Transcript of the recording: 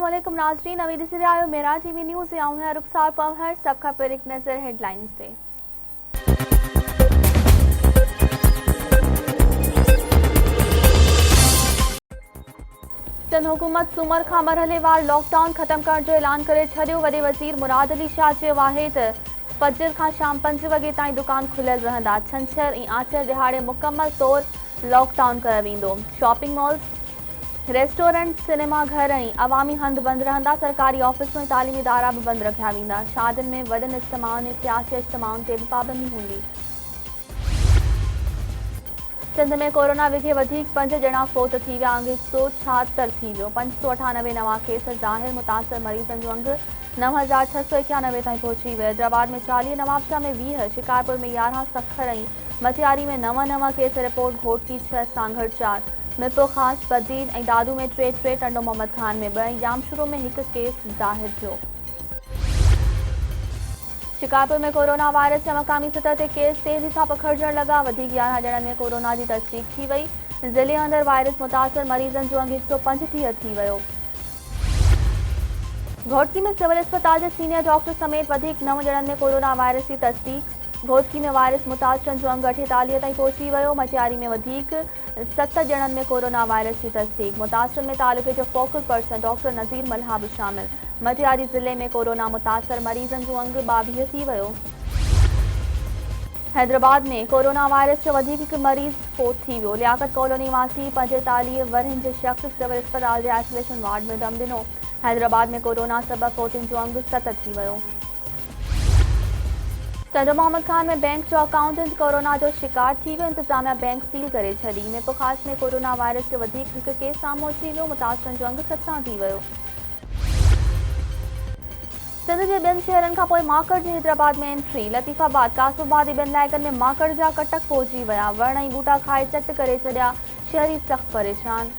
अस्सलामुअलैकुम नाज़रीन, नवी दिल्ली से आयो मेरा टीवी न्यूज़ से आऊँ है रुखसार पहर। सबका पर एक नज़र हेडलाइन से। सिंध हुकूमत सूमर खां मरहलेवार लॉकडाउन ख़त्म करण जो ऐलान करे छॾियो। वॾे वज़ीर मुराद अली शाह चयो आहे त फजर खां शाम 5 वॻे ताईं दुकान खुलियल रहंदा। छंछर ऐं आचर दिहाड़े मुकमल तौर लॉकडाउन कयो वेंदो। शॉपिंग मॉल्स, रेस्टोरेंट, सिनेमा घर ऐं अवामी हंध बंदि रहंदा। सरकारी ऑफिसूं ऐं तालीमी इदारा बि बंदि रखिया वेंदा। शादियुनि में वॾनि इज्तिमाउनि ऐं सियासी इज्तिमाउनि ते बि पाबंदी हूंदी। सिंध में कोरोना विघे वधीक 5 ॼणा फोत थी विया। 176 थी वियो। 598 नवां केस ज़ाहिर। मुतासिर मरीज़नि जो अंग 9691 ताईं पहुची वियो। हैदराबाद में 40, नवाबशाह में 20, शिकारपुर में 11, सखर ऐं मटियारी में 9 केस रिपोर्ट। घोटकी 6, सांघड़ 4, मिरपुर ख़ास, बदीन ऐं दादू में 3, टंडो मोहम्मद खान में 2 ऐं जामशुरू में 1 केस ज़ाहिर थियो। शिकारपुर में कोरोना वायरस जा मक़ामी सतह ते केस तेज़ी सां पखिड़जण लॻा। वधीक 11 ॼणनि में कोरोना जी तस्दीक थी वई। ज़िले अंदरि वायरस मुतासिर मरीज़नि जो अंग 135 थी वियो। घोटकी में सिविल अस्पताल जे सीनियर डॉक्टर समेत वधीक 9 ॼणनि में कोरोना वायरस जी तस्दीक। घोटकी में वायरस मुतासिरनि जो अंग 48 ताईं पहुची वियो। मटियारी में वधीक 7 ॼणनि में कोरोना वायरस जी तस्दीक। मुतासिरनि में तालुके जो फोकल पर्सन डॉक्टर नज़ीर मल्हा बि शामिल। मटियारी ज़िले में कोरोना मुतासिर मरीज़नि जो अंग 22 थी वियो। हैदराबाद में कोरोना वायरस जो वधीक हिकु मरीज़ फोत थी वियो। लियाकत कॉलोनी वासी 45 वरहनि जे शख़्स सिविल अस्पताल जे आइसोलेशन वार्ड में दम ॾिनो। हैदराबाद में कोरोना सबबि फोतियुनि जो अंग 7 थी वियो। टंडो मोहम्मद खान में बैंक जो अकाउंटेंट कोरोना जो शिकार थी वियो। इंतज़ामिया बैंक सील करे छॾी। मिरपुर ख़ास में कोरोना वायरस जो वधीक हिकु केस साम्हूं अची वियो। मुतासिरनि जो अंग 17 थी वियो। सिंध जे 2 शहरनि खां पोइ माकड़ जी हैदराबाद में एंट्री। लतीफ़ाबाद, कासोबाद ऐं 2 इलाइक़नि में माकड़ जा कटक पहुची विया। वण ऐं ॿूटा खाए चट करे छॾिया। शहरी सख़्त परेशान।